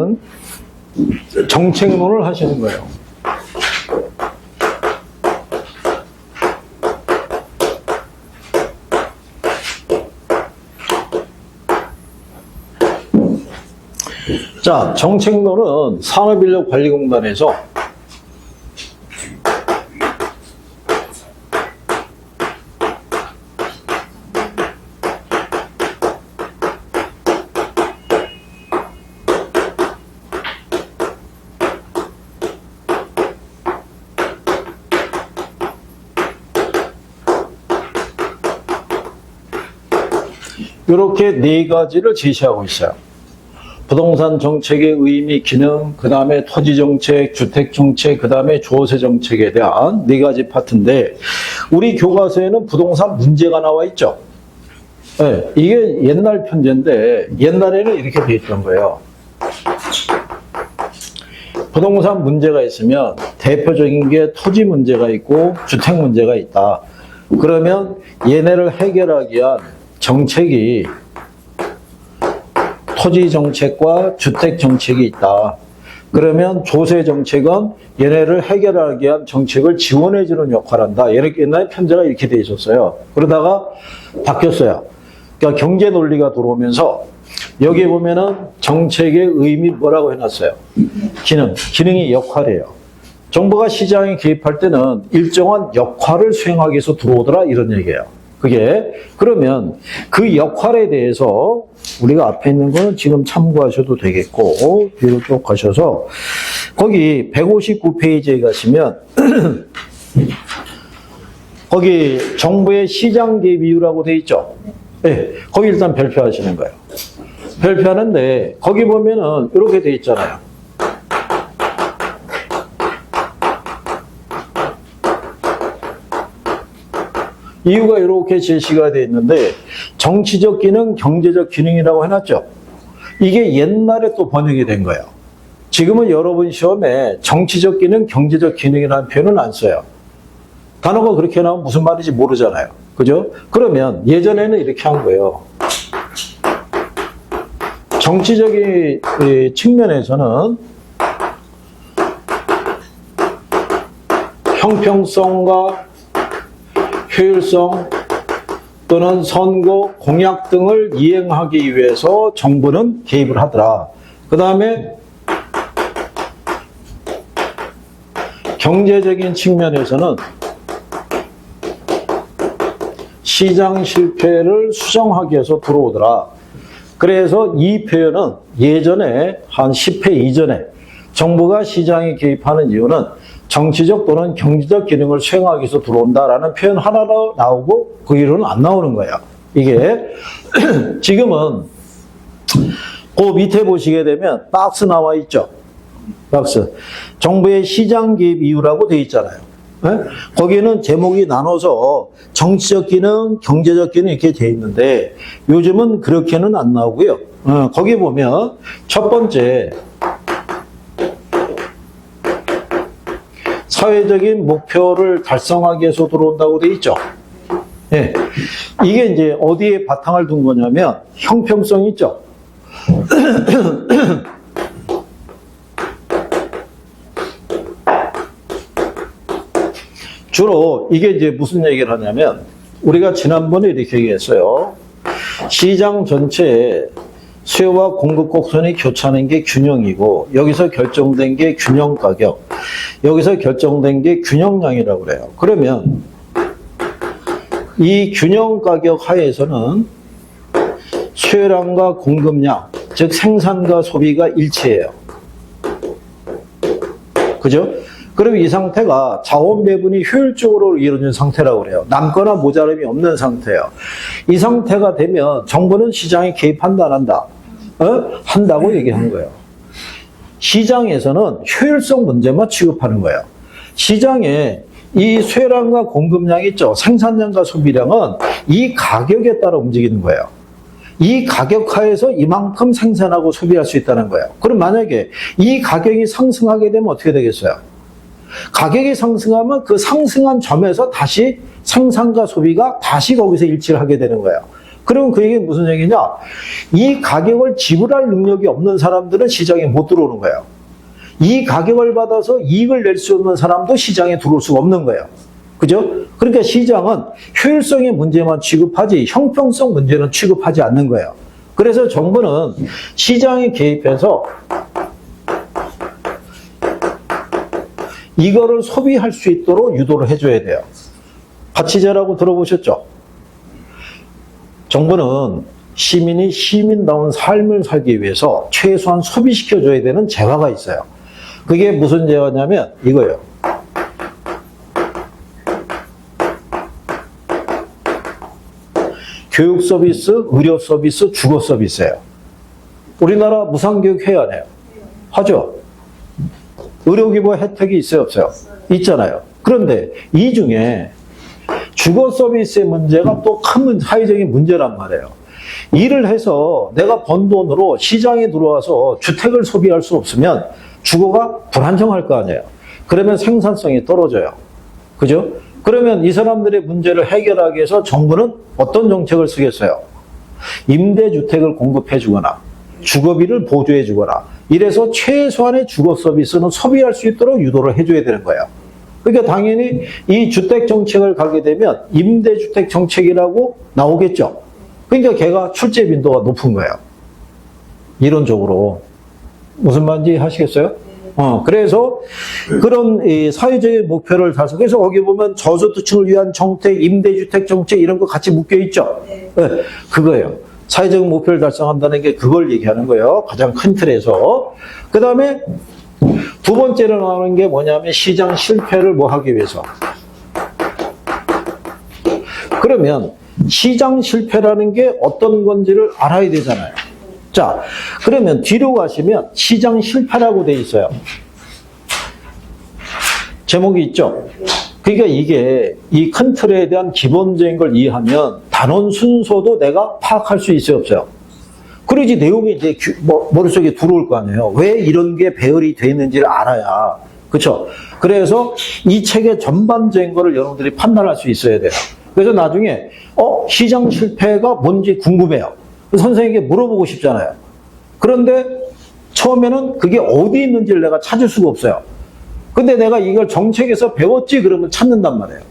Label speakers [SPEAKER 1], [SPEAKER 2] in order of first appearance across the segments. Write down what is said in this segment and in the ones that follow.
[SPEAKER 1] 이제는 정책론을 하시는 거예요. 자, 정책론은 산업인력관리공단에서 이렇게 네 가지를 제시하고 있어요. 부동산 정책의 의미, 기능, 그 다음에 토지 정책, 주택 정책, 그 다음에 조세 정책에 대한 네 가지 파트인데, 우리 교과서에는 부동산 문제가 나와 있죠. 네, 이게 옛날 편제인데 옛날에는 이렇게 돼 있던 거예요. 부동산 문제가 있으면 대표적인 게 토지 문제가 있고 주택 문제가 있다. 그러면 얘네를 해결하기 위한 정책이 토지 정책과 주택 정책이 있다. 그러면 조세 정책은 얘네를 해결하기 위한 정책을 지원해주는 역할을 한다. 옛날에 편제가 이렇게 돼 있었어요. 그러다가 바뀌었어요. 그러니까 경제 논리가 들어오면서 여기 보면은 정책의 의미 뭐라고 해놨어요? 기능이 역할이에요. 정부가 시장에 개입할 때는 일정한 역할을 수행하기 위해서 들어오더라 이런 얘기예요. 그게 그러면 그 역할에 대해서 우리가 앞에 있는 거는 지금 참고하셔도 되겠고 뒤로 쭉 가셔서 거기 159페이지에 가시면 거기 정부의 시장 개입 이유라고 돼 있죠. 네, 거기 일단 발표하시는 거예요. 발표하는데 거기 보면은 이렇게 돼 있잖아요. 이유가 이렇게 제시가 되어 있는데 정치적 기능, 경제적 기능이라고 해놨죠. 이게 옛날에 또 번역이 된 거예요. 지금은 여러분 시험에 정치적 기능, 경제적 기능이라는 표현은 안 써요. 단어가 그렇게 나오면 무슨 말인지 모르잖아요. 그죠? 그러면 예전에는 이렇게 한 거예요. 정치적인 측면에서는 형평성과 효율성 또는 선거, 공약 등을 이행하기 위해서 정부는 개입을 하더라. 그 다음에 경제적인 측면에서는 시장 실패를 수정하기 위해서 들어오더라. 그래서 이 표현은 예전에 한 10회 이전에 정부가 시장에 개입하는 이유는 정치적 또는 경제적 기능을 수행하기 위해서 들어온다라는 표현 하나로 나오고 그 이유는 안 나오는 거예요. 이게 지금은 그 밑에 보시게 되면 박스 나와 있죠. 박스. 정부의 시장 개입 이유라고 돼 있잖아요. 네? 거기는 제목이 나눠서 정치적 기능, 경제적 기능 이렇게 돼 있는데 요즘은 그렇게는 안 나오고요. 거기 보면 첫 번째 사회적인 목표를 달성하기 위해서 들어온다고 돼 있죠. 네. 이게 이제 어디에 바탕을 둔 거냐면 형평성 있죠. 주로 이게 이제 무슨 얘기를 하냐면 우리가 지난번에 이렇게 얘기했어요. 시장 전체에 수요와 공급 곡선이 교차하는 게 균형이고 여기서 결정된 게 균형 가격, 여기서 결정된 게 균형량이라고 그래요. 그러면 이 균형 가격 하에서는 수요량과 공급량, 즉 생산과 소비가 일치해요. 그죠? 그럼 이 상태가 자원 배분이 효율적으로 이루어진 상태라고 그래요. 남거나 모자람이 없는 상태예요. 이 상태가 되면 정부는 시장에 개입한다 안 한다? 한다고 얘기하는 거예요. 시장에서는 효율성 문제만 취급하는 거예요. 시장에 이 수요량과 공급량 있죠. 생산량과 소비량은 이 가격에 따라 움직이는 거예요. 이 가격 하에서 이만큼 생산하고 소비할 수 있다는 거예요. 그럼 만약에 이 가격이 상승하게 되면 어떻게 되겠어요? 가격이 상승하면 그 상승한 점에서 다시 생산과 소비가 다시 거기서 일치를 하게 되는 거예요. 그러면 그 얘기는 무슨 얘기냐? 이 가격을 지불할 능력이 없는 사람들은 시장에 못 들어오는 거예요. 이 가격을 받아서 이익을 낼 수 없는 사람도 시장에 들어올 수가 없는 거예요. 그죠? 그러니까 시장은 효율성의 문제만 취급하지 형평성 문제는 취급하지 않는 거예요. 그래서 정부는 시장에 개입해서 이거를 소비할 수 있도록 유도를 해줘야 돼요. 가치제라고 들어보셨죠? 정부는 시민이 시민다운 삶을 살기 위해서 최소한 소비시켜줘야 되는 재화가 있어요. 그게 무슨 재화냐면 이거예요. 교육 서비스, 의료 서비스, 주거 서비스예요. 우리나라 무상교육 해야 해요. 하죠? 의료기부 혜택이 있어요, 없어요? 있잖아요. 그런데 이 중에 주거 서비스의 문제가 또 큰 사회적인 문제란 말이에요. 일을 해서 내가 번 돈으로 시장에 들어와서 주택을 소비할 수 없으면 주거가 불안정할 거 아니에요. 그러면 생산성이 떨어져요. 그죠? 그러면 이 사람들의 문제를 해결하기 위해서 정부는 어떤 정책을 쓰겠어요? 임대주택을 공급해 주거나 주거비를 보조해 주거나 이래서 최소한의 주거 서비스는 소비할 수 있도록 유도를 해줘야 되는 거예요. 그러니까 당연히 이 주택 정책을 가게 되면 임대주택 정책이라고 나오겠죠. 그러니까 걔가 출제 빈도가 높은 거예요. 이론적으로. 무슨 말인지 하시겠어요? 그래서 그런 이 사회적인 목표를 달성해서 거기 보면 저소득층을 위한 정책, 임대주택 정책 이런 거 같이 묶여 있죠. 네, 그거예요. 사회적 목표를 달성한다는 게 그걸 얘기하는 거예요. 가장 큰 틀에서. 그 다음에 두 번째로 나오는 게 뭐냐면 시장 실패를 뭐 하기 위해서. 그러면 시장 실패라는 게 어떤 건지를 알아야 되잖아요. 자, 그러면 뒤로 가시면 시장 실패라고 돼 있어요. 제목이 있죠? 그러니까 이게 이 큰 틀에 대한 기본적인 걸 이해하면 단원 순서도 내가 파악할 수 있어요, 없어요? 그러지 내용이 이제 머릿속에 들어올 거 아니에요. 왜 이런 게 배열이 되어 있는지를 알아야. 그렇죠? 그래서 이 책의 전반적인 거를 여러분들이 판단할 수 있어야 돼요. 그래서 나중에 시장 실패가 뭔지 궁금해요. 선생님에게 물어보고 싶잖아요. 그런데 처음에는 그게 어디 있는지를 내가 찾을 수가 없어요. 근데 내가 이걸 정책에서 배웠지 그러면 찾는단 말이에요.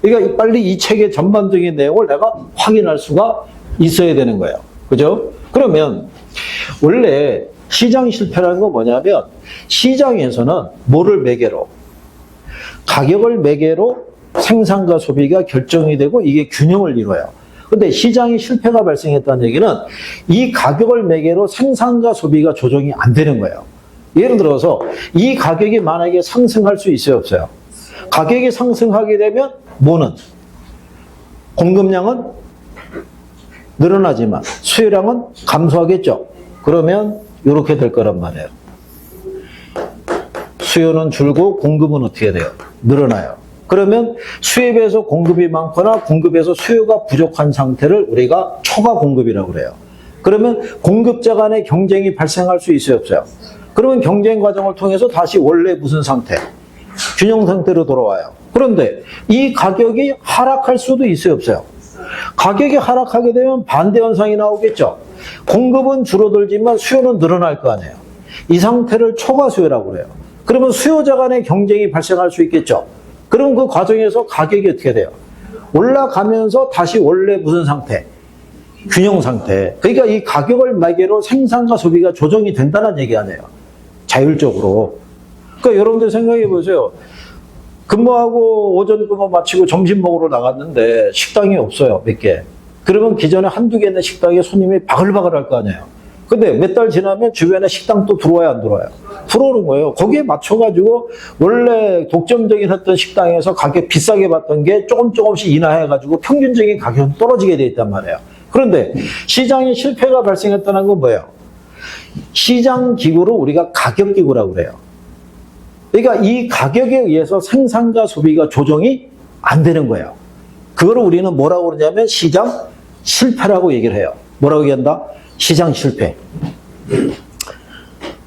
[SPEAKER 1] 그러니까 빨리 이 책의 전반적인 내용을 내가 확인할 수가 있어야 되는 거예요. 그죠? 그러면 원래 시장 실패라는 건 뭐냐면 시장에서는 뭐를 매개로? 가격을 매개로 생산과 소비가 결정이 되고 이게 균형을 이뤄요. 근데 시장이 실패가 발생했다는 얘기는 이 가격을 매개로 생산과 소비가 조정이 안 되는 거예요. 예를 들어서 이 가격이 만약에 상승할 수 있어요, 없어요? 가격이 상승하게 되면 뭐는? 공급량은 늘어나지만 수요량은 감소하겠죠. 그러면 이렇게 될 거란 말이에요. 수요는 줄고 공급은 어떻게 돼요? 늘어나요. 그러면 수요에 비해서 공급이 많거나 공급에서 수요가 부족한 상태를 우리가 초과 공급이라고 그래요. 그러면 공급자 간의 경쟁이 발생할 수 있어요, 없어요? 그러면 경쟁 과정을 통해서 다시 원래 무슨 상태? 균형 상태로 돌아와요. 그런데 이 가격이 하락할 수도 있어요, 없어요? 가격이 하락하게 되면 반대 현상이 나오겠죠. 공급은 줄어들지만 수요는 늘어날 거 아니에요. 이 상태를 초과 수요라고 그래요. 그러면 수요자 간의 경쟁이 발생할 수 있겠죠. 그럼 그 과정에서 가격이 어떻게 돼요? 올라가면서 다시 원래 무슨 상태? 균형 상태. 그러니까 이 가격을 매개로 생산과 소비가 조정이 된다는 얘기 아니에요. 자율적으로. 그러니까 여러분들 생각해 보세요. 근무하고 오전 근무 마치고 점심 먹으러 나갔는데 식당이 없어요, 몇 개. 그러면 기존에 한두 개 있는 식당에 손님이 바글바글 할 거 아니에요. 근데 몇 달 지나면 주변에 식당 또 들어와요, 안 들어와요? 들어오는 거예요. 거기에 맞춰가지고 원래 독점적인 했던 식당에서 가격 비싸게 받던 게 조금씩 인하해가지고 평균적인 가격은 떨어지게 돼 있단 말이에요. 그런데 시장에 실패가 발생했다는 건 뭐예요? 시장 기구를 우리가 가격 기구라고 그래요. 그러니까 이 가격에 의해서 생산과 소비가 조정이 안 되는 거예요. 그거를 우리는 뭐라고 그러냐면 시장 실패라고 얘기를 해요. 뭐라고 얘기한다? 시장 실패.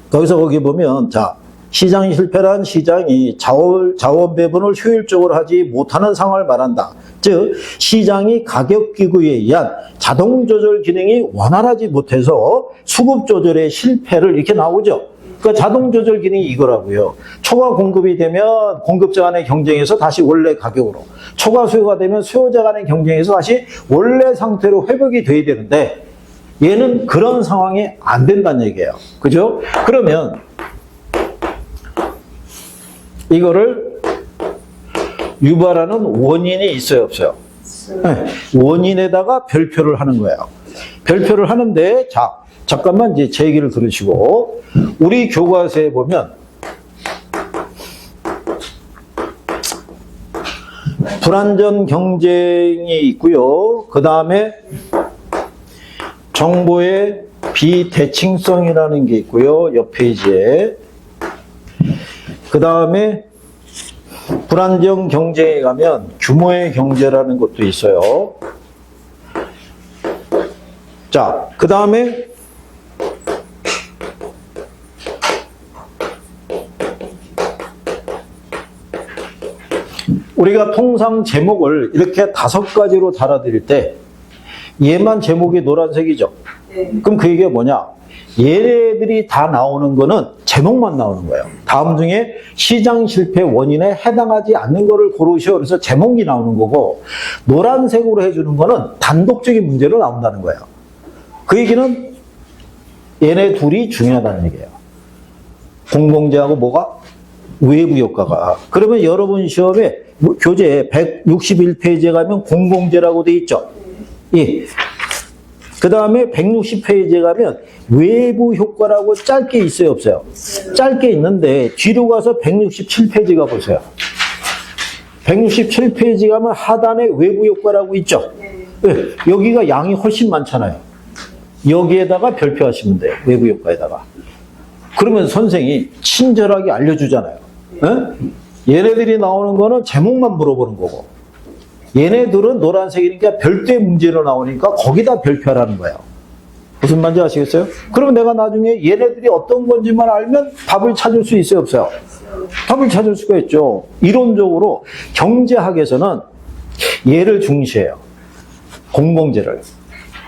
[SPEAKER 1] 거기 보면, 자, 시장 실패란 시장이 자원 배분을 효율적으로 하지 못하는 상황을 말한다. 즉 시장이 가격 기구에 의한 자동 조절 기능이 원활하지 못해서 수급 조절에 실패를 이렇게 나오죠. 그러니까 자동 조절 기능이 이거라고요. 초과 공급이 되면 공급자 간의 경쟁에서 다시 원래 가격으로, 초과 수요가 되면 수요자 간의 경쟁에서 다시 원래 상태로 회복이 돼야 되는데 얘는 그런 상황이 안 된다는 얘기예요. 그죠? 그러면 이거를 유발하는 원인이 있어요, 없어요? 네. 원인에다가 별표를 하는 거예요. 별표를 하는데, 자, 잠깐만 이제 제 얘기를 들으시고, 우리 교과서에 보면 불완전 경쟁이 있고요. 그 다음에 정보의 비대칭성이라는 게 있고요. 옆 페이지에. 그 다음에 불안정 경쟁에 가면 규모의 경제라는 것도 있어요. 자, 그 다음에 우리가 통상 제목을 이렇게 5가지로 달아드릴 때 얘만 제목이 노란색이죠. 그럼 그 얘기가 뭐냐? 얘네들이 다 나오는 거는 제목만 나오는 거예요. 다음 중에 시장 실패 원인에 해당하지 않는 거를 고르시오. 그래서 제목이 나오는 거고, 노란색으로 해주는 거는 단독적인 문제로 나온다는 거예요. 그 얘기는 얘네 둘이 중요하다는 얘기예요. 공공재하고 뭐가? 외부 효과가. 그러면 여러분 시험에 교재 161페이지에 가면 공공재라고 돼 있죠. 예. 그 다음에 160페이지에 가면 외부 효과라고 짧게 있어요, 없어요? 짧게 있는데 뒤로 가서 167페이지 가보세요. 167페이지 가면 하단에 외부 효과라고 있죠? 네. 여기가 양이 훨씬 많잖아요. 여기에다가 별표하시면 돼요, 외부 효과에다가. 그러면 선생이 친절하게 알려주잖아요. 네? 얘네들이 나오는 거는 제목만 물어보는 거고, 얘네들은 노란색이니까 별도의 문제로 나오니까 거기다 별표하라는 거예요. 무슨 말인지 아시겠어요? 그러면 내가 나중에 얘네들이 어떤 건지만 알면 답을 찾을 수 있어요, 없어요? 답을 찾을 수가 있죠. 이론적으로 경제학에서는 얘를 중시해요. 공공재를.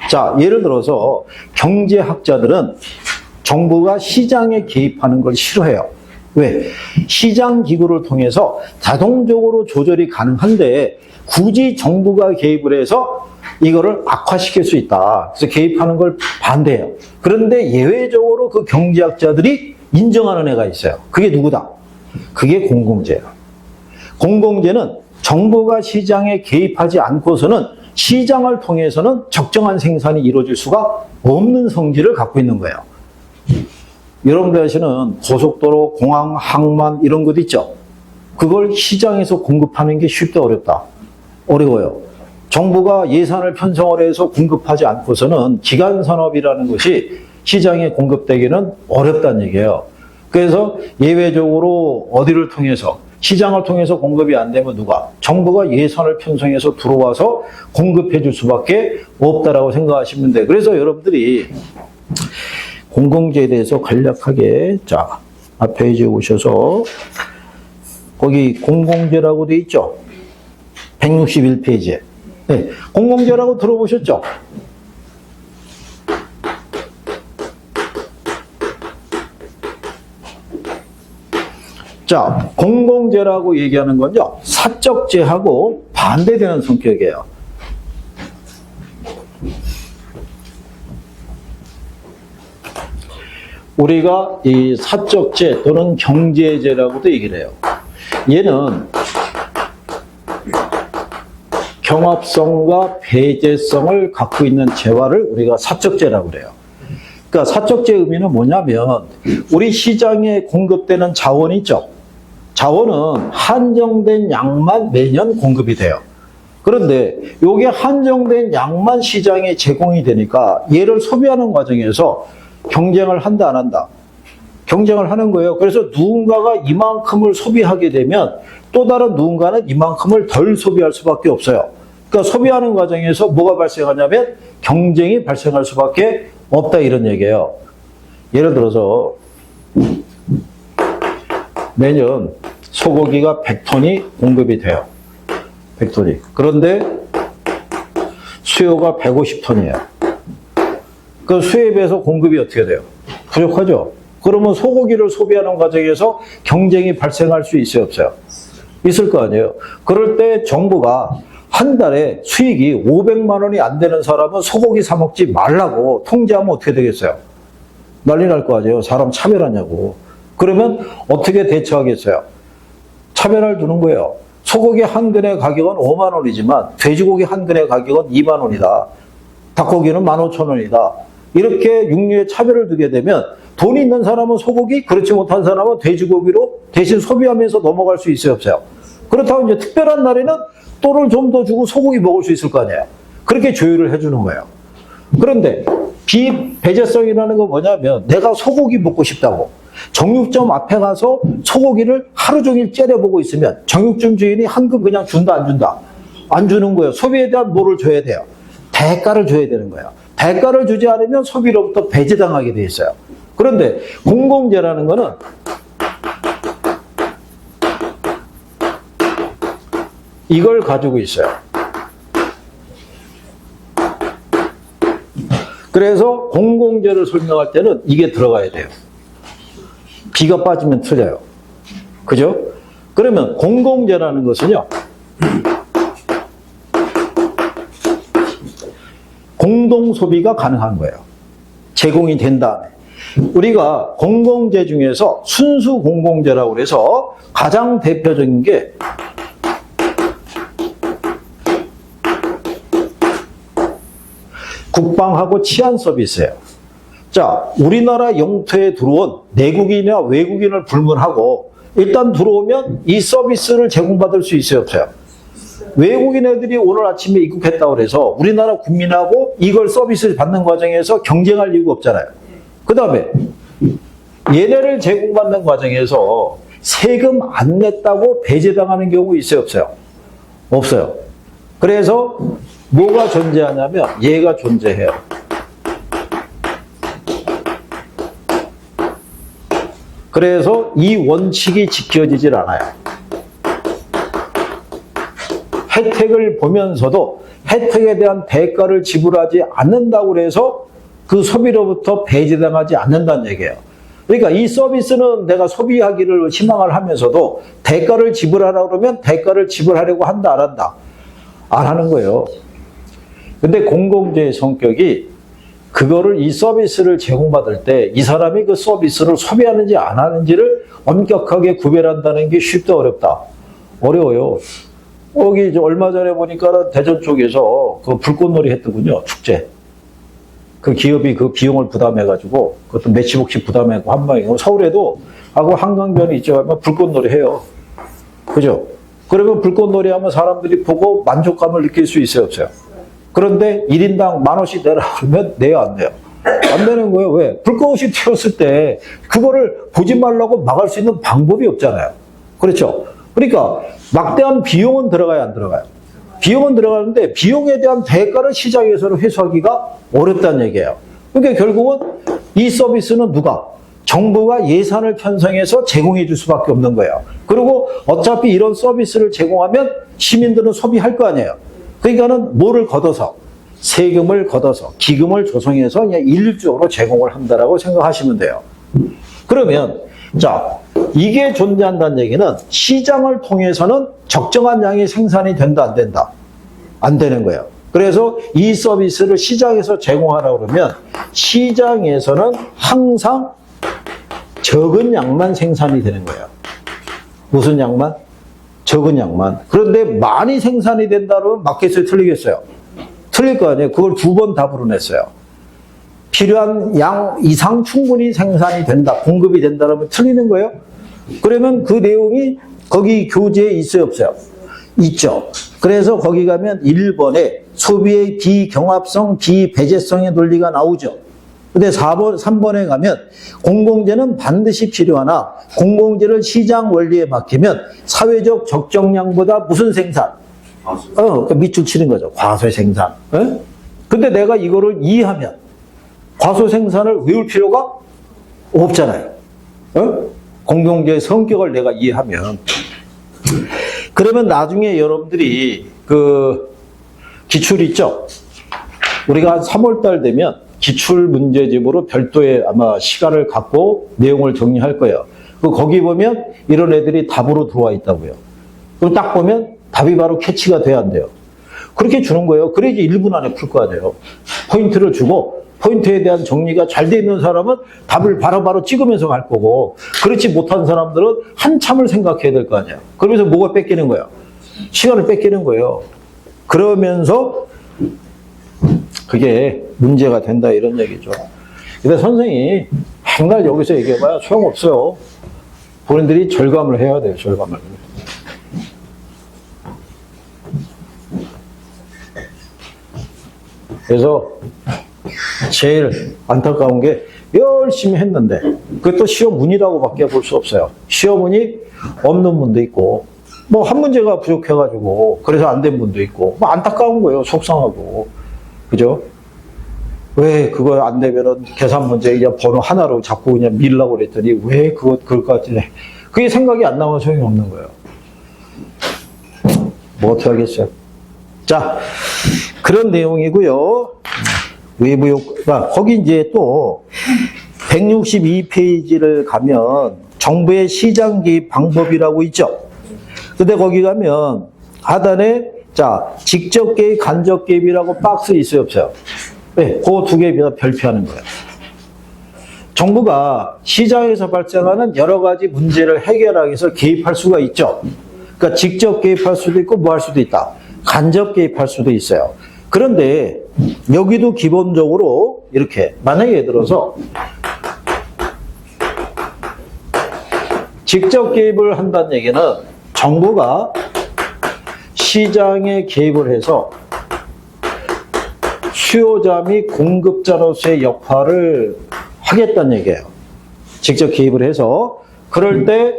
[SPEAKER 1] 자, 예를 들어서 경제학자들은 정부가 시장에 개입하는 걸 싫어해요. 왜? 시장 기구를 통해서 자동적으로 조절이 가능한데 굳이 정부가 개입을 해서 이거를 악화시킬 수 있다. 그래서 개입하는 걸 반대해요. 그런데 예외적으로 그 경제학자들이 인정하는 애가 있어요. 그게 누구다? 그게 공공재예요. 공공재는 정부가 시장에 개입하지 않고서는 시장을 통해서는 적정한 생산이 이루어질 수가 없는 성질을 갖고 있는 거예요. 여러분들 아시는 고속도로, 공항, 항만 이런 것 있죠? 그걸 시장에서 공급하는 게 쉽다, 어렵다? 어려워요. 정부가 예산을 편성을 해서 공급하지 않고서는 기간산업이라는 것이 시장에 공급되기는 어렵다는 얘기예요. 그래서 예외적으로 어디를 통해서, 시장을 통해서 공급이 안 되면 누가? 정부가 예산을 편성해서 들어와서 공급해 줄 수밖에 없다라고 생각하시면 돼요. 그래서 여러분들이 공공재에 대해서 간략하게, 자, 앞 페이지에 오셔서 거기 공공재라고 돼 있죠? 161페이지에. 네, 공공재라고 들어보셨죠? 자, 공공재라고 얘기하는 건요, 사적재하고 반대되는 성격이에요. 우리가 이 사적재 또는 경제재라고도 얘기를 해요. 얘는 경합성과 배제성을 갖고 있는 재화를 우리가 사적재라고 그래요. 그러니까 사적재 의미는 뭐냐면 우리 시장에 공급되는 자원이 있죠. 자원은 한정된 양만 매년 공급이 돼요. 그런데 이게 한정된 양만 시장에 제공이 되니까 얘를 소비하는 과정에서 경쟁을 한다, 안 한다? 경쟁을 하는 거예요. 그래서 누군가가 이만큼을 소비하게 되면 또 다른 누군가는 이만큼을 덜 소비할 수밖에 없어요. 그러니까 소비하는 과정에서 뭐가 발생하냐면 경쟁이 발생할 수밖에 없다, 이런 얘기예요. 예를 들어서 매년 소고기가 100톤이 공급이 돼요. 100톤이. 그런데 수요가 150톤이에요. 그 수요에 비해서 공급이 어떻게 돼요? 부족하죠? 그러면 소고기를 소비하는 과정에서 경쟁이 발생할 수 있어요, 없어요? 있을 거 아니에요. 그럴 때 정부가 한 달에 수익이 500만 원이 안 되는 사람은 소고기 사 먹지 말라고 통제하면 어떻게 되겠어요? 난리 날 거 아니에요. 사람 차별하냐고. 그러면 어떻게 대처하겠어요? 차별을 두는 거예요. 소고기 한 근의 가격은 5만 원이지만 돼지고기 한 근의 가격은 2만 원이다. 닭고기는 15,000원이다. 이렇게 육류에 차별을 두게 되면 돈이 있는 사람은 소고기, 그렇지 못한 사람은 돼지고기로 대신 소비하면서 넘어갈 수 있어요, 없어요? 그렇다고 이제 특별한 날에는 또를 좀 더 주고 소고기 먹을 수 있을 거 아니에요. 그렇게 조율을 해주는 거예요. 그런데 비배제성이라는 건 뭐냐면 내가 소고기 먹고 싶다고 정육점 앞에 가서 소고기를 하루 종일 째려보고 있으면 정육점 주인이 한금 그냥 준다 안 준다? 안 주는 거예요. 소비에 대한 뭐를 줘야 돼요? 대가를 줘야 되는 거예요. 대가를 주지 않으면 소비로부터 배제당하게 돼 있어요. 그런데 공공재라는 거는 이걸 가지고 있어요. 그래서 공공재를 설명할 때는 이게 들어가야 돼요. 비가 빠지면 틀려요. 그죠? 그러면 공공재라는 것은요, 공동소비가 가능한 거예요. 제공이 된 다음에. 우리가 공공재 중에서 순수 공공재라고 해서 가장 대표적인 게 국방하고 치안 서비스예요. 자, 우리나라 영토에 들어온 내국인이나 외국인을 불문하고 일단 들어오면 이 서비스를 제공받을 수 있어요, 없어요? 외국인 애들이 오늘 아침에 입국했다고 해서 우리나라 국민하고 이걸 서비스 받는 과정에서 경쟁할 이유가 없잖아요. 그 다음에 얘네를 제공받는 과정에서 세금 안 냈다고 배제당하는 경우 있어요, 없어요? 없어요. 그래서 뭐가 존재하냐면 얘가 존재해요. 그래서 이 원칙이 지켜지질 않아요. 혜택을 보면서도 혜택에 대한 대가를 지불하지 않는다고 해서 그 소비로부터 배제당하지 않는다는 얘기예요. 그러니까 이 서비스는 내가 소비하기를 희망을 하면서도 대가를 지불하라고 그러면 대가를 지불하려고 한다, 안 한다? 안 하는 거예요. 근데 공공재의 성격이 그거를 이 서비스를 제공받을 때 이 사람이 그 서비스를 소비하는지 안 하는지를 엄격하게 구별한다는 게 쉽다 어렵다? 어려워요. 여기 얼마 전에 보니까 대전 쪽에서 그 불꽃놀이 했더군요. 축제. 그 기업이 그 비용을 부담해가지고 그것도 몇십억씩 부담하고 한 방에. 서울에도 하고 한강변에 있죠. 하면 불꽃놀이 해요. 그죠? 그러면 불꽃놀이 하면 사람들이 보고 만족감을 느낄 수 있어요, 없어요? 그런데 1인당 10,000원씩 내라 그러면 내요, 안 내요? 안 되는 거예요. 왜? 불꽃이 튀었을 때 그거를 보지 말라고 막을 수 있는 방법이 없잖아요. 그렇죠? 그러니까 막대한 비용은 들어가야 안 들어가요? 비용은 들어가는데 비용에 대한 대가를 시장에서는 회수하기가 어렵다는 얘기예요. 그러니까 결국은 이 서비스는 누가? 정부가 예산을 편성해서 제공해 줄 수밖에 없는 거예요. 그리고 어차피 이런 서비스를 제공하면 시민들은 소비할 거 아니에요. 그러니까는 뭐를 걷어서? 세금을 걷어서 기금을 조성해서 그냥 일률적으로 제공을 한다라고 생각하시면 돼요. 그러면 자, 이게 존재한다는 얘기는 시장을 통해서는 적정한 양의 생산이 된다, 안 된다? 안 되는 거예요. 그래서 이 서비스를 시장에서 제공하라고 그러면 시장에서는 항상 적은 양만 생산이 되는 거예요. 무슨 양만? 적은 양만. 그런데 많이 생산이 된다 그러면 맞겠어요? 틀리겠어요? 틀릴 거 아니에요. 그걸 2번 답으로 냈어요. 필요한 양 이상 충분히 생산이 된다, 공급이 된다 그러면 틀리는 거예요? 그러면 그 내용이 거기 교재에 있어요, 없어요? 있죠. 그래서 거기 가면 1번에 소비의 비경합성, 비배제성의 논리가 나오죠. 근데 3번에 가면 공공재는 반드시 필요하나 공공재를 시장 원리에 맡기면 사회적 적정량보다 무슨 생산? 그러니까 밑줄 치는 거죠. 과소 생산. 근데 내가 이거를 이해하면 과소 생산을 외울 필요가 없잖아요. 공공재의 성격을 내가 이해하면. 그러면 나중에 여러분들이 그 기출 있죠? 우리가 한 3월달 되면 기출 문제집으로 별도의 아마 시간을 갖고 내용을 정리할 거예요. 거기 보면 이런 애들이 답으로 들어와 있다고요. 그럼 딱 보면 답이 바로 캐치가 돼야 한대요. 그렇게 주는 거예요. 그래야지 1분 안에 풀 거야 돼요. 포인트를 주고 포인트에 대한 정리가 잘 돼 있는 사람은 답을 바로바로 찍으면서 갈 거고, 그렇지 못한 사람들은 한참을 생각해야 될 거 아니야. 그러면서 뭐가 뺏기는 거야? 시간을 뺏기는 거예요. 그러면서 그게 문제가 된다 이런 얘기죠. 근데 선생님이 맨날 여기서 얘기해봐야 소용없어요. 본인들이 절감을 해야 돼요. 절감을. 그래서 제일 안타까운 게 열심히 했는데 그것도 시험 운이라고 밖에 볼 수 없어요. 시험 운이 없는 분도 있고 뭐 한 문제가 부족해가지고 그래서 안 된 분도 있고 뭐 안타까운 거예요. 속상하고. 그죠? 왜 그거 안 되면은 계산 문제 그냥 번호 하나로 자꾸 그냥 밀라고 그랬더니 왜 그것까지 그게 생각이 안 나면 소용이 없는 거예요. 뭐 어떻게 하겠어요? 자, 그런 내용이고요. 외부 효과. 거기 이제 또 162페이지를 가면 정부의 시장 개입 방법이라고 있죠. 근데 거기 가면 하단에 자, 직접 개입, 간접 개입이라고 박스 있어요, 없어요? 네, 그 두 개 별표하는 거예요. 정부가 시장에서 발생하는 여러 가지 문제를 해결하기 위해서 개입할 수가 있죠. 그러니까 직접 개입할 수도 있고 뭐 할 수도 있다. 간접 개입할 수도 있어요. 그런데 여기도 기본적으로 이렇게 만약에 예를 들어서 직접 개입을 한다는 얘기는 정부가 시장에 개입을 해서 수요자 및 공급자로서의 역할을 하겠다는 얘기예요. 직접 개입을 해서 그럴 때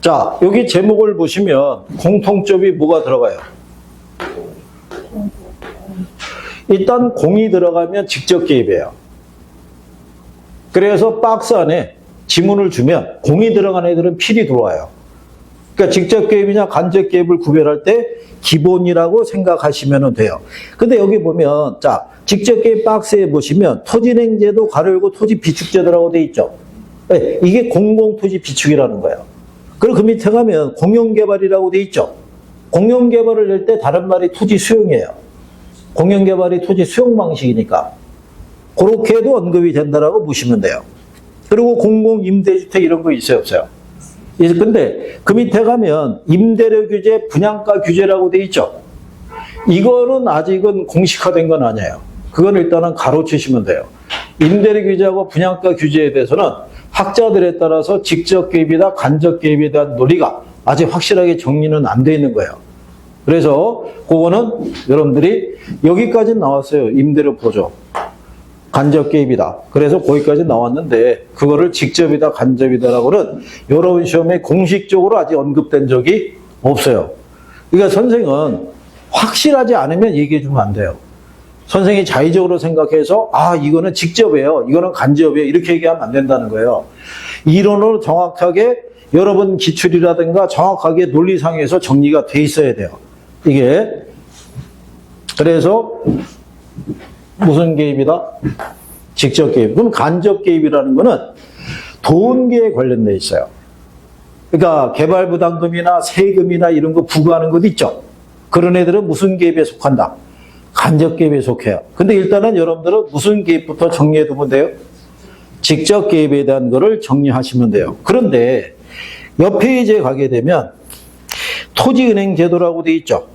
[SPEAKER 1] 자, 여기 제목을 보시면 공통점이 뭐가 들어가요? 일단 공이 들어가면 직접 개입이에요. 그래서 박스 안에 지문을 주면 공이 들어간 애들은 필히 들어와요. 그러니까 직접 개입이냐 간접 개입을 구별할 때 기본이라고 생각하시면 돼요. 근데 여기 보면 자, 직접 개입 박스에 보시면 토지냉제도 가로 열고 토지 비축제도라고 돼 있죠. 네, 이게 공공토지 비축이라는 거예요. 그리고 그 밑에 가면 공용개발이라고 돼 있죠. 공용개발을 낼 때 다른 말이 토지 수용이에요. 공용개발이 토지 수용 방식이니까 그렇게도 언급이 된다라고 보시면 돼요. 그리고 공공임대주택 이런 거 있어요, 없어요? 근데 그 밑에 가면 임대료 규제, 분양가 규제라고 돼 있죠. 이거는 아직은 공식화된 건 아니에요. 그건 일단은 가로치시면 돼요. 임대료 규제하고 분양가 규제에 대해서는 학자들에 따라서 직접 개입이다, 간접 개입에 대한 논리가 아직 확실하게 정리는 안 돼 있는 거예요. 그래서 그거는 여러분들이 여기까지 나왔어요. 임대료 보조. 간접 개입이다. 그래서 거기까지 나왔는데 그거를 직접이다, 간접이다라고는 여러 시험에 공식적으로 아직 언급된 적이 없어요. 그러니까 선생은 확실하지 않으면 얘기해 주면 안 돼요. 선생이 자의적으로 생각해서 이거는 직접이에요. 이거는 간접이에요. 이렇게 얘기하면 안 된다는 거예요. 이론으로 정확하게 여러분 기출이라든가 정확하게 논리상에서 정리가 돼 있어야 돼요. 이게 그래서 무슨 개입이다? 직접 개입. 그럼 간접 개입이라는 거는 돈계에 관련돼 있어요. 그러니까 개발부담금이나 세금이나 이런 거 부과하는 것도 있죠. 그런 애들은 무슨 개입에 속한다? 간접 개입에 속해요. 근데 일단은 여러분들은 무슨 개입부터 정리해 두면 돼요? 직접 개입에 대한 거를 정리하시면 돼요. 그런데 옆 페이지에 가게 되면 토지은행 제도라고 돼 있죠.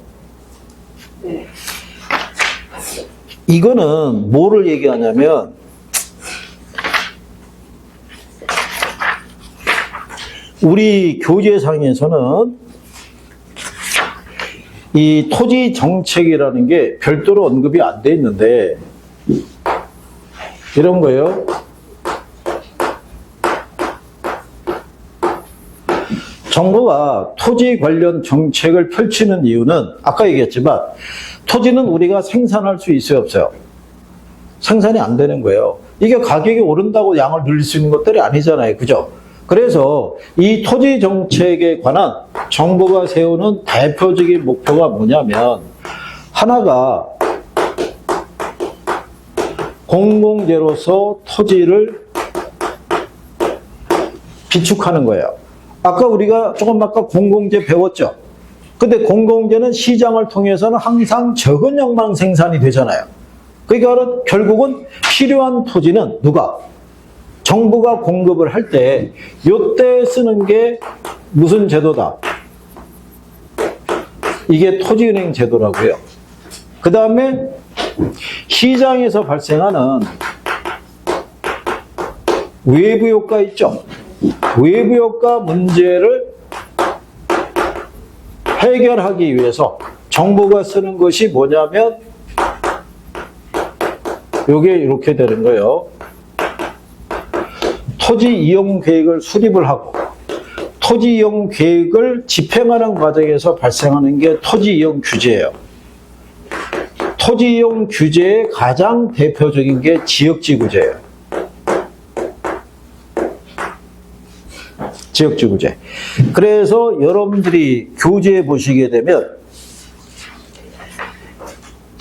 [SPEAKER 1] 이거는 뭐를 얘기하냐면 우리 교재상에서는 이 토지 정책이라는 게 별도로 언급이 안 돼 있는데, 이런 거예요. 정부가 토지 관련 정책을 펼치는 이유는 아까 얘기했지만 토지는 우리가 생산할 수 있어요, 없어요? 생산이 안 되는 거예요. 이게 가격이 오른다고 양을 늘릴 수 있는 것들이 아니잖아요. 그죠? 그래서 이 토지 정책에 관한 정부가 세우는 대표적인 목표가 뭐냐면, 하나가 공공재로서 토지를 비축하는 거예요. 아까 우리가 조금 아까 공공재 배웠죠? 근데 공공재는 시장을 통해서는 항상 적은 양만 생산이 되잖아요. 그러니까 결국은 필요한 토지는 누가? 정부가 공급을 할 때 요때 쓰는 게 무슨 제도다? 이게 토지은행 제도라고요. 그 다음에 시장에서 발생하는 외부 효과 있죠? 외부 효과 문제를 해결하기 위해서 정부가 쓰는 것이 뭐냐면 요게 이렇게 되는 거예요. 토지 이용 계획을 수립을 하고 토지 이용 계획을 집행하는 과정에서 발생하는 게 토지 이용 규제예요. 토지 이용 규제의 가장 대표적인 게 지역지구제예요. 지역지구제. 그래서 여러분들이 교재에 보시게 되면,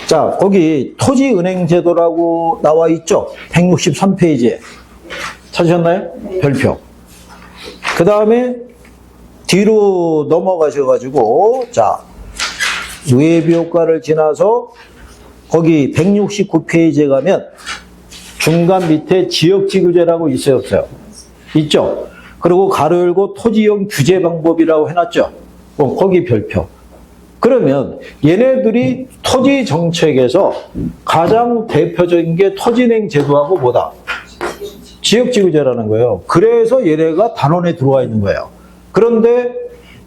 [SPEAKER 1] 자, 거기 토지은행제도라고 나와 있죠? 163페이지에. 찾으셨나요? 별표. 그 다음에 뒤로 넘어가셔가지고, 자, 외부 효과를 지나서 거기 169페이지에 가면 중간 밑에 지역지구제라고 있어요, 없어요? 있죠? 그리고 가로 열고 토지이용 규제 방법이라고 해놨죠? 거기 별표. 그러면 얘네들이 토지 정책에서 가장 대표적인 게 토지은행 제도하고 뭐다? 지역지구제라는 거예요. 그래서 얘네가 단원에 들어와 있는 거예요. 그런데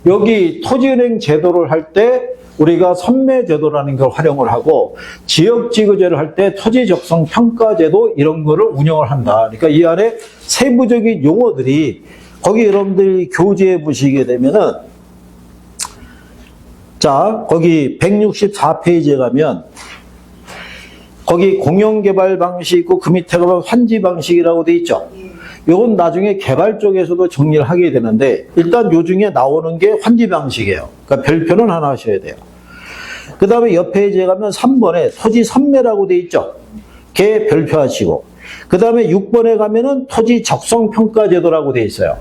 [SPEAKER 1] 여기 토지은행 제도를 할 때 우리가 선매제도라는 걸 활용을 하고 지역지구제를 할 때 토지적성평가제도 이런 거를 운영을 한다. 그러니까 이 안에 세부적인 용어들이 거기 여러분들이 교재에 보시게 되면은, 자, 거기 164페이지에 가면 거기 공영개발 방식 있고 그 밑에 가면 환지 방식이라고 돼 있죠. 요건 나중에 개발 쪽에서도 정리를 하게 되는데 일단 요 중에 나오는 게 환지 방식이에요. 그러니까 별표는 하나 하셔야 돼요. 그 다음에 옆 페이지에 가면 3번에 토지 선매라고 돼 있죠. 걔 별표하시고, 그 다음에 6번에 가면은 토지 적성평가제도라고 돼 있어요.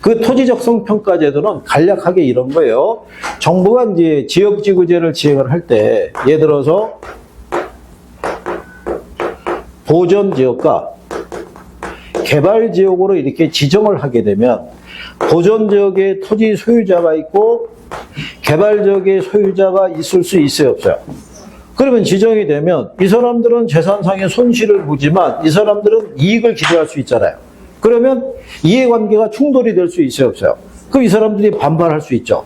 [SPEAKER 1] 그 토지적성평가제도는 간략하게 이런 거예요. 정부가 이제 지역지구제를 지행을 할 때, 예를 들어서 보전지역과 개발지역으로 이렇게 지정을 하게 되면 보전지역에 토지 소유자가 있고 개발지역에 소유자가 있을 수 있어요, 없어요? 그러면 지정이 되면 이 사람들은 재산상의 손실을 보지만 이 사람들은 이익을 기대할 수 있잖아요. 그러면 이해관계가 충돌이 될 수 있어요, 없어요? 그럼 이 사람들이 반발할 수 있죠.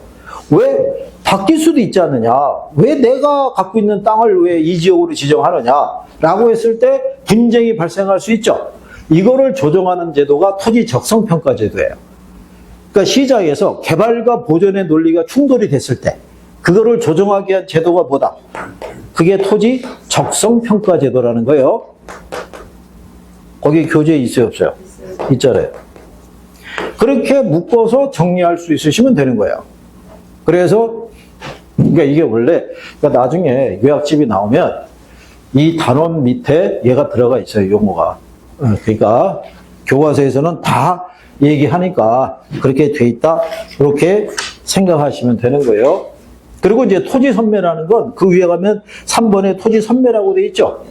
[SPEAKER 1] 왜? 바뀔 수도 있지 않느냐? 왜 내가 갖고 있는 땅을 왜 이 지역으로 지정하느냐? 라고 했을 때 분쟁이 발생할 수 있죠. 이거를 조정하는 제도가 토지 적성평가 제도예요. 그러니까 시장에서 개발과 보전의 논리가 충돌이 됐을 때 그거를 조정하기 위한 제도가 뭐다? 그게 토지 적성평가 제도라는 거예요. 거기 교재에 있어요, 없어요? 있잖아요. 그렇게 묶어서 정리할 수 있으시면 되는 거예요. 그래서 그러니까 이게 원래 그러니까 나중에 요약집이 나오면 이 단원 밑에 얘가 들어가 있어요, 용어가. 그러니까 교과서에서는 다 얘기하니까 그렇게 돼 있다, 이렇게 생각하시면 되는 거예요. 그리고 이제 토지 선매라는 건 그 위에 가면 3번에 토지 선매라고 돼 있죠.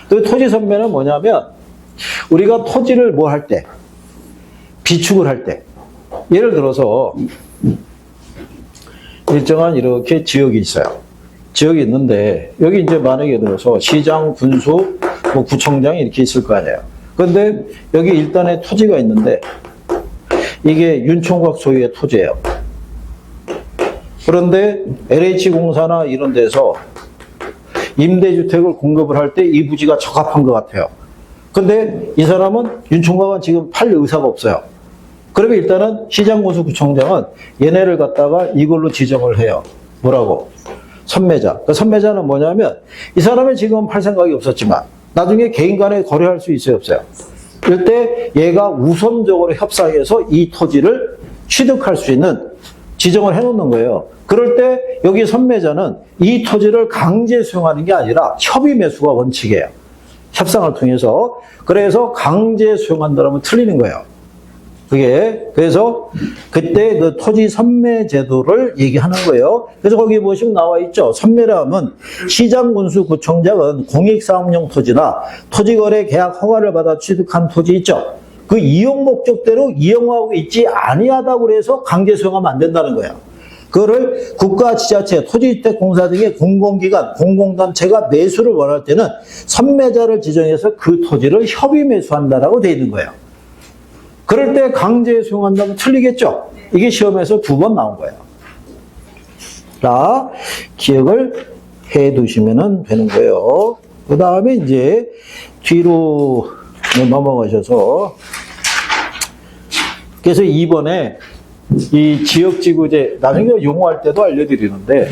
[SPEAKER 1] 그 토지 선매는 뭐냐면 우리가 토지를 뭐 할 때, 비축을 할 때, 예를 들어서 일정한 이렇게 지역이 있어요. 지역이 있는데 여기 이제 만약에 들어서 시장, 군수, 뭐 구청장이 이렇게 있을 거 아니에요. 그런데 여기 일단에 토지가 있는데 이게 윤총각 소유의 토지예요. 그런데 LH공사나 이런 데서 임대주택을 공급을 할 때 이 부지가 적합한 것 같아요. 근데 이 사람은 윤 총각은 지금 팔 의사가 없어요. 그러면 일단은 시장군수구청장은 얘네를 갖다가 이걸로 지정을 해요. 뭐라고? 선매자. 그 선매자는 뭐냐면 이 사람이 지금 팔 생각이 없었지만 나중에 개인 간에 거래할 수 있어요, 없어요? 이럴 때 얘가 우선적으로 협상해서 이 토지를 취득할 수 있는 지정을 해놓는 거예요. 그럴 때 여기 선매자는 이 토지를 강제 수용하는 게 아니라 협의 매수가 원칙이에요. 협상을 통해서. 그래서 강제 수용한다면 틀리는 거예요. 그게 그래서 그때 그 토지 선매 제도를 얘기하는 거예요. 그래서 거기 보시면 나와 있죠. 선매라면 시장군수구청장은 공익사업용 토지나 토지거래 계약 허가를 받아 취득한 토지 있죠. 그 이용 목적대로 이용하고 있지 아니하다고 그래서 강제 수용하면 안 된다는 거예요. 그거를 국가, 지자체, 토지주택공사 등의 공공기관, 공공단체가 매수를 원할 때는 선매자를 지정해서 그 토지를 협의 매수한다라고 돼 있는 거예요. 그럴 때 강제 수용한다면 틀리겠죠? 이게 시험에서 2번 나온 거예요. 자, 기억을 해 두시면 되는 거예요. 그 다음에 이제 뒤로 넘어가셔서 그래서 이번에 이 지역지구제, 나중에 용어할 때도 알려드리는데,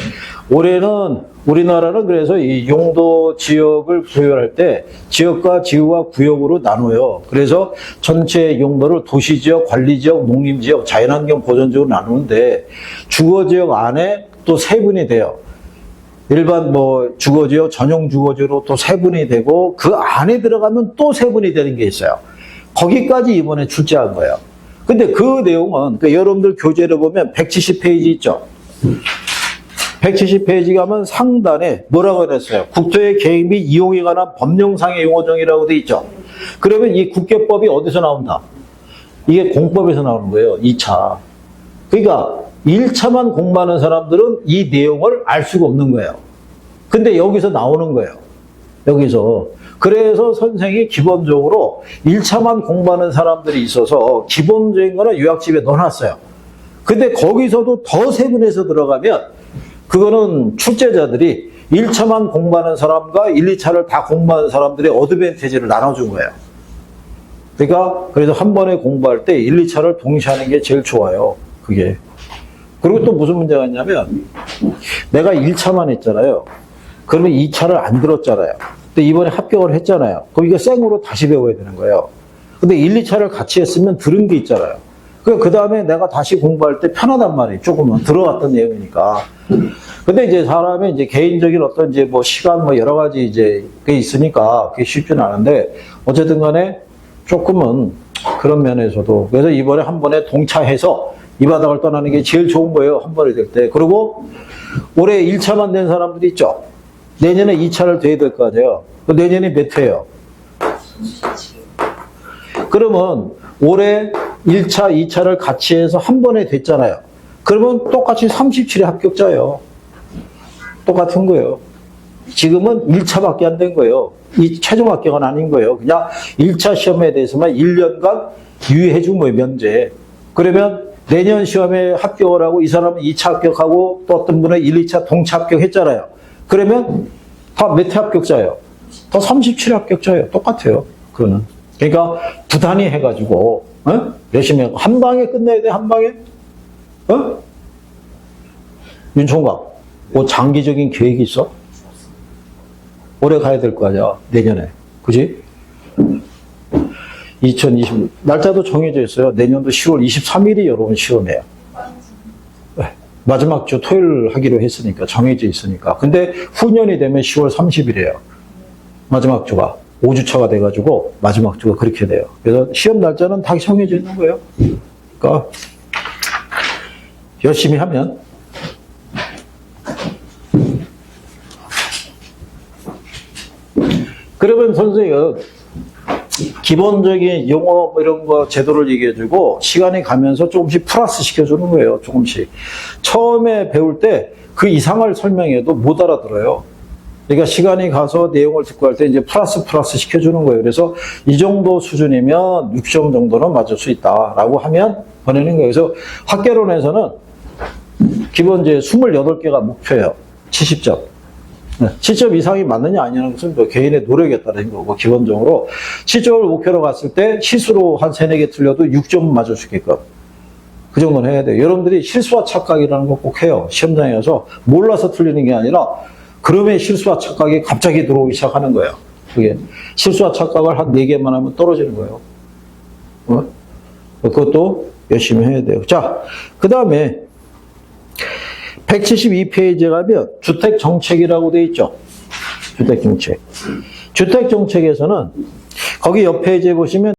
[SPEAKER 1] 올해는, 우리나라는 그래서 이 용도 지역을 부여할 때 지역과 지구와 구역으로 나눠요. 그래서 전체 용도를 도시지역, 관리지역, 농림지역, 자연환경 보전지역으로 나누는데, 주거지역 안에 또 세분이 돼요. 일반 뭐 주거지역, 전용 주거지역으로 또 세분이 되고, 그 안에 들어가면 또 세분이 되는 게 있어요. 거기까지 이번에 출제한 거예요. 근데 그 내용은, 여러분들 교재를 보면 170페이지 있죠? 170페이지 가면 상단에 뭐라고 그랬어요? 국토의 계획 및 이용에 관한 법령상의 용어정의라고 돼 있죠? 그러면 이 국계법이 어디서 나온다? 이게 공법에서 나오는 거예요, 2차. 그러니까 1차만 공부하는 사람들은 이 내용을 알 수가 없는 거예요. 근데 여기서 나오는 거예요. 여기서. 그래서 선생이 기본적으로 1차만 공부하는 사람들이 있어서 기본적인 거는 요약집에 넣어놨어요. 근데 거기서도 더 세분해서 들어가면 그거는 출제자들이 1차만 공부하는 사람과 1, 2차를 다 공부하는 사람들의 어드밴티지를 나눠준 거예요. 그러니까 그래서 한 번에 공부할 때 1, 2차를 동시에 하는 게 제일 좋아요. 그게. 그리고 또 무슨 문제가 있냐면 내가 1차만 했잖아요. 그러면 2차를 안 들었잖아요. 근데 이번에 합격을 했잖아요. 그럼 이거 생으로 다시 배워야 되는 거예요. 근데 1, 2차를 같이 했으면 들은 게 있잖아요. 그 다음에 내가 다시 공부할 때 편하단 말이에요. 조금은 들어갔던 내용이니까. 근데 이제 사람의 이제 개인적인 어떤 이제 뭐 시간 뭐 여러 가지 이제 그게 있으니까 그게 쉽지는 않은데 어쨌든 간에 조금은 그런 면에서도 그래서 이번에 한 번에 동차해서 이 바닥을 떠나는 게 제일 좋은 거예요. 한 번에 될 때. 그리고 올해 1차만 된 사람들이 있죠. 내년에 2차를 돼야 될 거 아니에요. 내년에 몇 회예요? 그러면 올해 1차, 2차를 같이 해서 한 번에 됐잖아요. 그러면 똑같이 37의 합격자예요. 똑같은 거예요. 지금은 1차밖에 안 된 거예요. 이 최종 합격은 아닌 거예요. 그냥 1차 시험에 대해서만 1년간 유예해 준 거예요, 면제. 그러면 내년 시험에 합격을 하고 이 사람은 2차 합격하고 또 어떤 분은 1, 2차 동차 합격했잖아요. 그러면 다 몇 회 합격자예요? 다 37회 합격자예요. 똑같아요. 그거는. 그러니까 부단히 해가지고 열심히 하고 한 방에 끝내야 돼. 한 방에. 윤 총각 뭐 장기적인 계획이 있어? 올해 가야 될 거 아니야. 내년에. 그지? 2020 날짜도 정해져 있어요. 내년도 10월 23일이 여러분 시험이에요. 마지막 주 토요일 하기로 했으니까 정해져 있으니까. 근데 후년이 되면 10월 30일이에요. 마지막 주가 5주차가 돼가지고 마지막 주가 그렇게 돼요. 그래서 시험 날짜는 다 정해져 있는 거예요. 그러니까 열심히 하면 그러면 선생님 기본적인 용어 이런 거 제도를 얘기해주고 시간이 가면서 조금씩 플러스 시켜주는 거예요. 조금씩. 처음에 배울 때 그 이상을 설명해도 못 알아들어요. 그러니까 시간이 가서 내용을 듣고 할 때 이제 플러스 시켜주는 거예요. 그래서 이 정도 수준이면 6점 정도는 맞을 수 있다라고 하면 보내는 거예요. 그래서 학계론에서는 기본제 28개가 목표예요. 70점. 7점 이상이 맞느냐 아니냐는 것은 뭐 개인의 노력에 따른 거고, 기본적으로 7점을 목표로 갔을 때 실수로 한 3, 4개 틀려도 6점은 맞을 수 있게끔 그 정도는 해야 돼요. 여러분들이 실수와 착각이라는 거 꼭 해요. 시험장에 가서 몰라서 틀리는 게 아니라 그러면 실수와 착각이 갑자기 들어오기 시작하는 거예요. 그게 실수와 착각을 한 4개만 하면 떨어지는 거예요. 그것도 열심히 해야 돼요. 자, 그 다음에 172페이지에 가면 주택정책이라고 돼 있죠. 주택정책. 주택정책에서는 거기 옆 페이지에 보시면